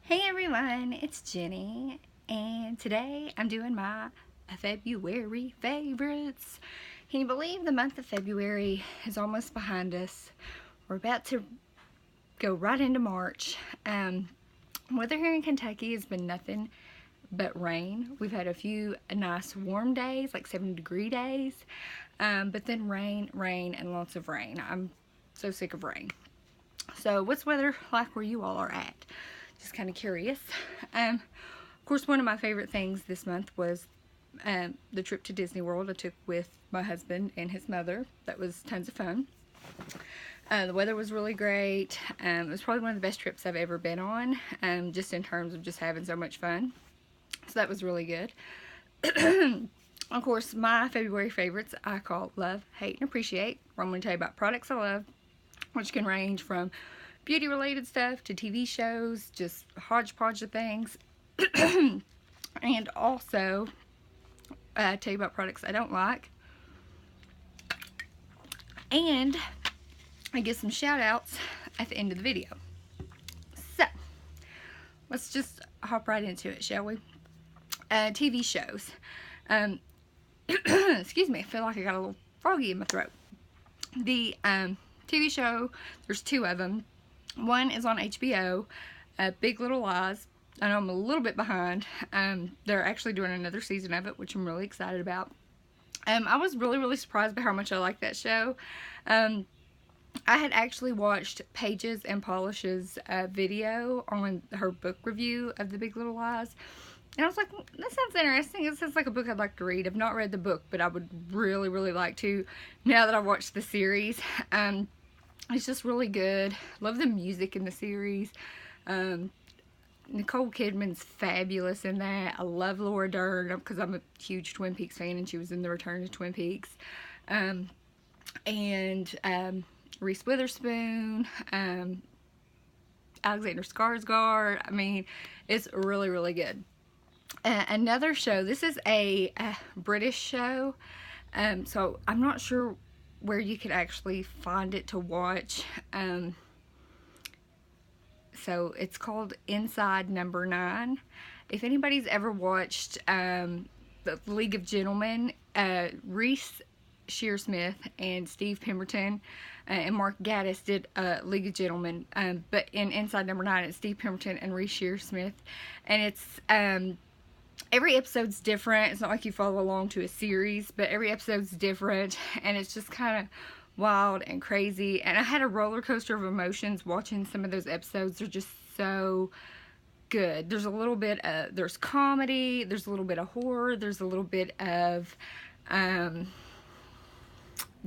Hey everyone, it's Jenny, and today I'm doing my February favorites. Can you believe the month of February is almost behind us? We're about to go right into March. Weather here in Kentucky has been nothing but rain. We've had a few nice warm days, like 70-degree days, but then rain, and lots of rain. I'm so sick of rain. So what's weather like where you all are at? Just kind of curious. Of course, one of my favorite things this month was the trip to Disney World I took with my husband and his mother. That was tons of fun. The weather was really great. It was probably one of the best trips I've ever been on, just in terms of just having so much fun. So that was really good. Of course, my February favorites I call Love, Hate, and Appreciate, where I'm going to tell you about products I love, which can range from beauty related stuff to TV shows, just a hodgepodge of things. And also tell you about products I don't like, and I give some shout outs at the end of the video. So let's just hop right into it, shall we? TV shows. Excuse me, I feel like I got a little froggy in my throat. The TV show, there's two of them. One is on HBO, Big Little Lies. I know I'm a little bit behind. They're actually doing another season of it, which I'm really excited about. I was really surprised by how much I liked that show. I had actually watched Pages and Polish's video on her book review of The Big Little Lies. And I was like, that sounds interesting. It sounds like a book I'd like to read. I've not read the book, but I would really like to now that I've watched the series. It's just really good. Love the music in the series. Nicole Kidman's fabulous in that. I love Laura Dern because I'm a huge Twin Peaks fan, and she was in The Return to Twin Peaks. And Reese Witherspoon, Alexander Skarsgård. I mean, it's really good. Another show. This is a British show, so I'm not sure where you could actually find it to watch. So it's called Inside Number 9. If anybody's ever watched the League of Gentlemen, Reese Shearsmith and Steve Pemberton and Mark Gatiss did League of Gentlemen, but in Inside Number 9 it's Steve Pemberton and Reese Shearsmith, and it's every episode's different. It's not like you follow along to a series, but every episode's different, and it's just kind of wild and crazy. And I had a roller coaster of emotions watching some of those episodes. They're just so good. There's a little bit of, there's comedy, there's a little bit of horror, there's a little bit of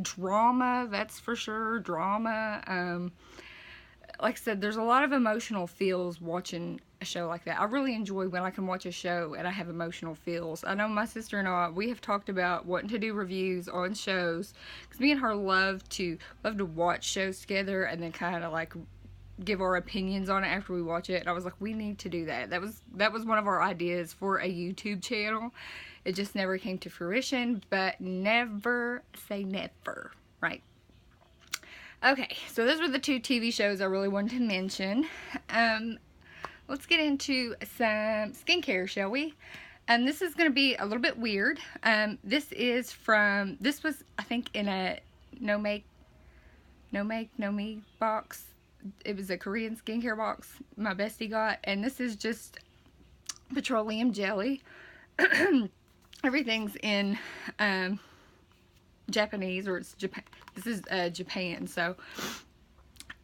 drama, that's for sure, drama. Like I said, there's a lot of emotional feels watching a show like that. I really enjoy when I can watch a show and I have emotional feels. I know my sister and I, we have talked about wanting to do reviews on shows, because me and her love to watch shows together and then kind of like give our opinions on it after we watch it. And I was like, we need to do that. That was one of our ideas for a YouTube channel. It just never came to fruition, but never say never, right? Okay, so those were the two TV shows I really wanted to mention. Let's get into some skincare, shall we? This is going to be a little bit weird. This was, I think, in a No Make, No Me box. It was a Korean skincare box my bestie got, and this is just petroleum jelly. Everything's in Japanese, or it's Japan. This is Japan. So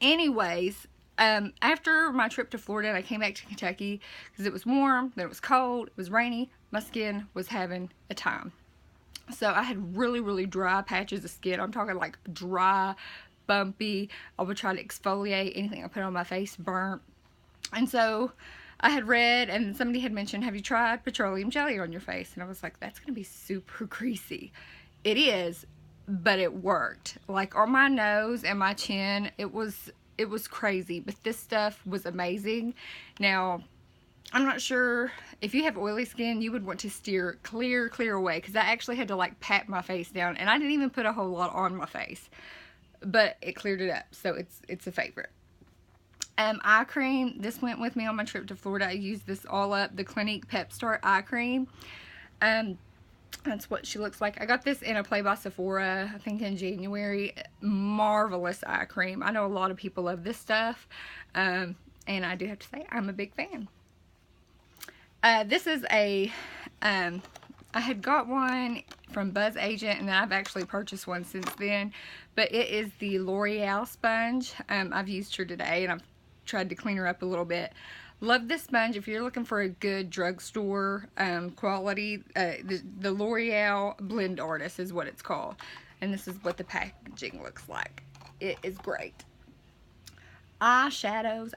anyways, after my trip to Florida and I came back to Kentucky, because it was warm, then it was cold, it was rainy, my skin was having a time. So I had really dry patches of skin. I'm talking like dry, bumpy. I would try to exfoliate anything I put on my face, burnt. And so I had read, and somebody had mentioned, have you tried petroleum jelly on your face? And I was like, that's going to be super greasy. It is, but it worked. Like on my nose and my chin, it was crazy, but this stuff was amazing. Now, I'm not sure if you have oily skin, you would want to steer clear away, because I actually had to like pat my face down, and I didn't even put a whole lot on my face, but it cleared it up, so it's a favorite. eye cream. This went with me on my trip to Florida. I used this all up, the Clinique Pep Start eye cream. That's what she looks like. I got this in a Play by Sephora, I think in January. Marvelous eye cream. I know a lot of people love this stuff, and I do have to say I'm a big fan. This is a, I had got one from Buzz Agent, and then I've actually purchased one since then, but it is the L'Oreal sponge. I've used her today, and I've tried to clean her up a little bit. Love this sponge. If you're looking for a good drugstore quality, the L'Oreal Blend Artist is what it's called. And this is what the packaging looks like. It is great. Eyeshadows.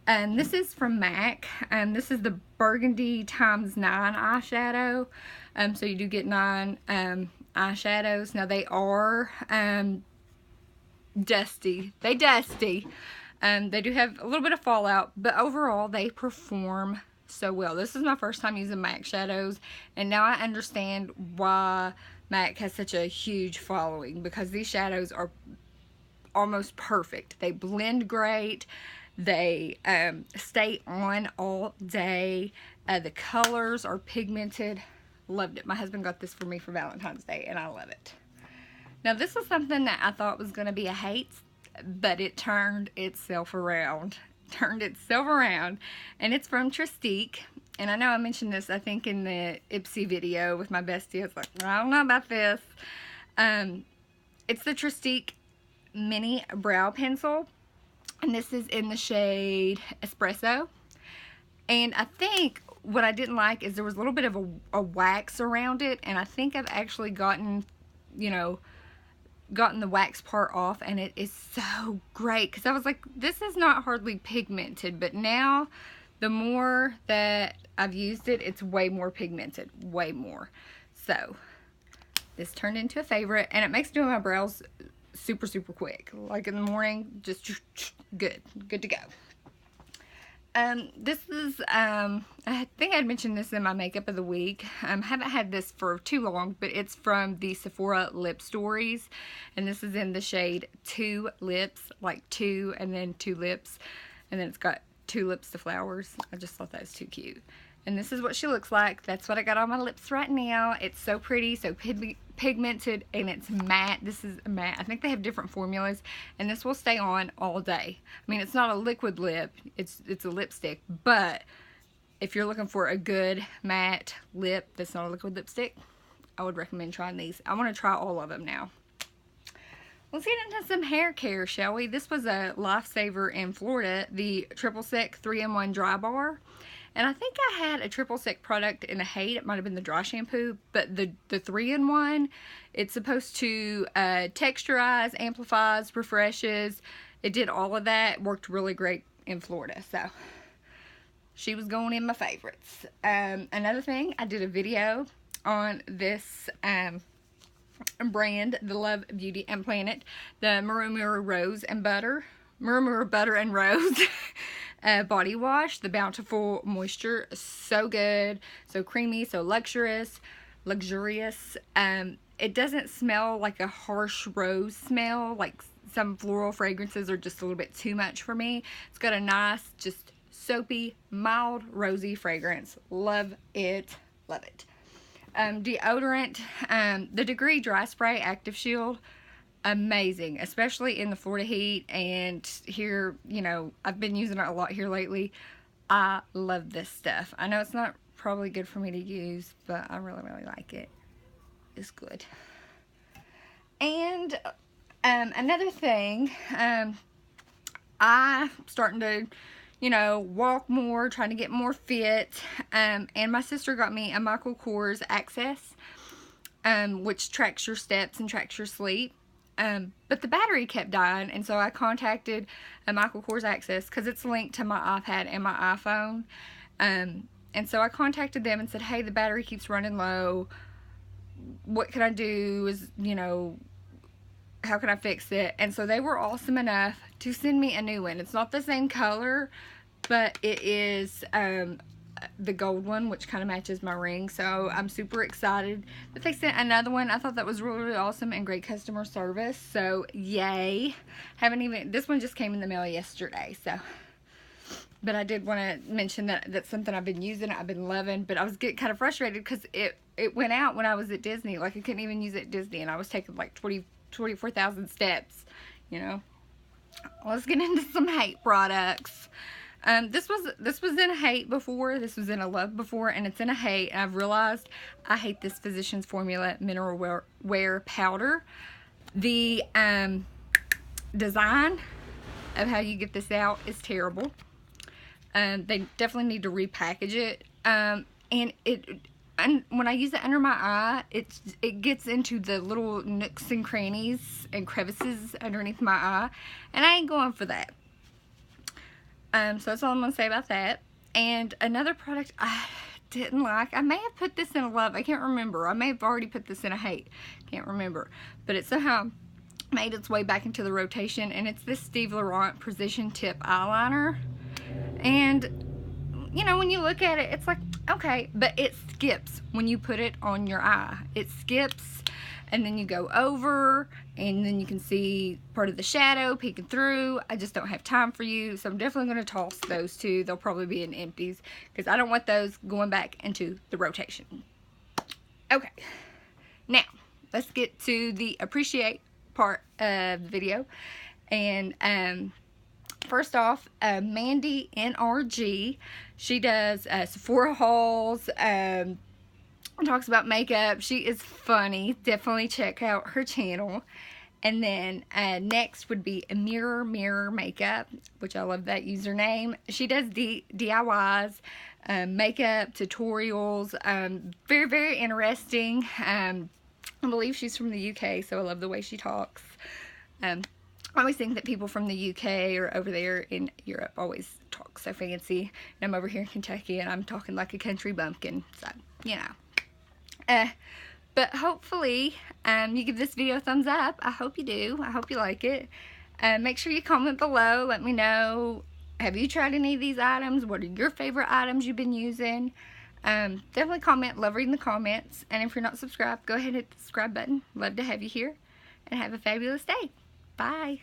And this is from MAC. This is the Burgundy ×9 eyeshadow. So you do get 9 eyeshadows. Now they are dusty. They do have a little bit of fallout, but overall they perform so well. This is my first time using MAC shadows, and now I understand why MAC has such a huge following, because these shadows are almost perfect. They blend great. They stay on all day. The colors are pigmented. Loved it. My husband got this for me for Valentine's Day, and I love it. Now this is something that I thought was going to be a hate, but it turned itself around. And it's from Trestique. And I know I mentioned this, I think, in the Ipsy video with my bestie. I was like, I don't know about this. It's the Trestique Mini Brow Pencil. And this is in the shade Espresso. And I think what I didn't like is there was a little bit of a wax around it. And I think I've actually gotten the wax part off, and it is so great, because I was like, this is not hardly pigmented, but now the more that I've used it, it's way more pigmented, way more. So this turned into a favorite, and it makes doing my brows super quick. Like in the morning, just good to go. This is, I think I'd mentioned this in my makeup of the week. Haven't had this for too long, but it's from the Sephora Lip Stories. And this is in the shade 2 Lips, like 2 and then 2 lips. And then it's got 2 lips to flowers. I just thought that was too cute. And this is what she looks like. That's what I got on my lips right now. It's so pretty, so pigmented, and it's matte. This is matte. I think they have different formulas, and this will stay on all day. I mean, it's not a liquid lip. It's a lipstick, but if you're looking for a good matte lip that's not a liquid lipstick, I would recommend trying these. I want to try all of them now. Let's get into some hair care, shall we? This was a lifesaver in Florida, the Triple Sec 3-in-1 Dry Bar. And I think I had a Triple Sec product in a hate. It might have been the dry shampoo, but the 3-in-1, it's supposed to texturize, amplifies, refreshes. It did all of that. Worked really great in Florida. So she was going in my favorites. Another thing, I did a video on this brand, the Love Beauty and Planet, the Murmur Rose and Butter. Murmur Butter and Rose body wash, the Bountiful Moisture. So good, so creamy, so luxurious. It doesn't smell like a harsh rose smell, like some floral fragrances are just a little bit too much for me. It's got a nice, just soapy, mild, rosy fragrance. Love it. Deodorant, the Degree Dry Spray Active Shield. Amazing, especially in the Florida heat, and here, you know, I've been using it a lot here lately. I love this stuff. I know it's not probably good for me to use, but I really like it. It's good. And another thing, I'm starting to, you know, walk more, trying to get more fit, and my sister got me a Michael Kors Access, which tracks your steps and tracks your sleep. But the battery kept dying, and so I contacted Michael Kors Access because it's linked to my iPad and my iPhone. And so I contacted them and said, hey, the battery keeps running low. What can I do? You know, how can I fix it? And so they were awesome enough to send me a new one. It's not the same color, but it is a the gold one, which kind of matches my ring. So I'm super excited that they sent another one. I thought that was really, really awesome and great customer service. So yay. This one just came in the mail yesterday. So, but I did want to mention that that's something I've been using, I've been loving, but I was getting kind of frustrated because it went out when I was at Disney. Like, I couldn't even use it at Disney, and I was taking like 24,000 steps, you know. Let's get into some hate products. This was in a hate before, this was in a love before, and it's in a hate, and I've realized I hate this Physicians Formula Mineral Wear Powder. The design of how you get this out is terrible. They definitely need to repackage it. And when I use it under my eye, it gets into the little nooks and crannies and crevices underneath my eye, and I ain't going for that. So that's all I'm going to say about that. And another product I didn't like, I may have put this in a love, I can't remember. I may have already put this in a hate, can't remember. But it somehow made its way back into the rotation, and it's this Steve Laurant Precision Tip Eyeliner. And, you know, when you look at it, it's like, okay, but it skips when you put it on your eye. It skips, and then you go over, and then you can see part of the shadow peeking through. I just don't have time for you, so I'm definitely going to toss those two. They'll probably be in empties, because I don't want those going back into the rotation. Okay, now, let's get to the appreciate part of the video. And, first off, MandieNRG. She does Sephora hauls, talks about makeup. She is funny. Definitely check out her channel. And then next would be Mirror Makeup, which I love that username. She does DIYs, makeup tutorials. Very, very interesting. I believe she's from the UK, so I love the way she talks. I always think that people from the UK or over there in Europe always talk so fancy. And I'm over here in Kentucky and I'm talking like a country bumpkin. So, you know. But hopefully you give this video a thumbs up. I hope you do. I hope you like it. Make sure you comment below. Let me know, have you tried any of these items? What are your favorite items you've been using? Definitely comment. Love reading the comments. And if you're not subscribed, go ahead and hit the subscribe button. Love to have you here. And have a fabulous day. Bye.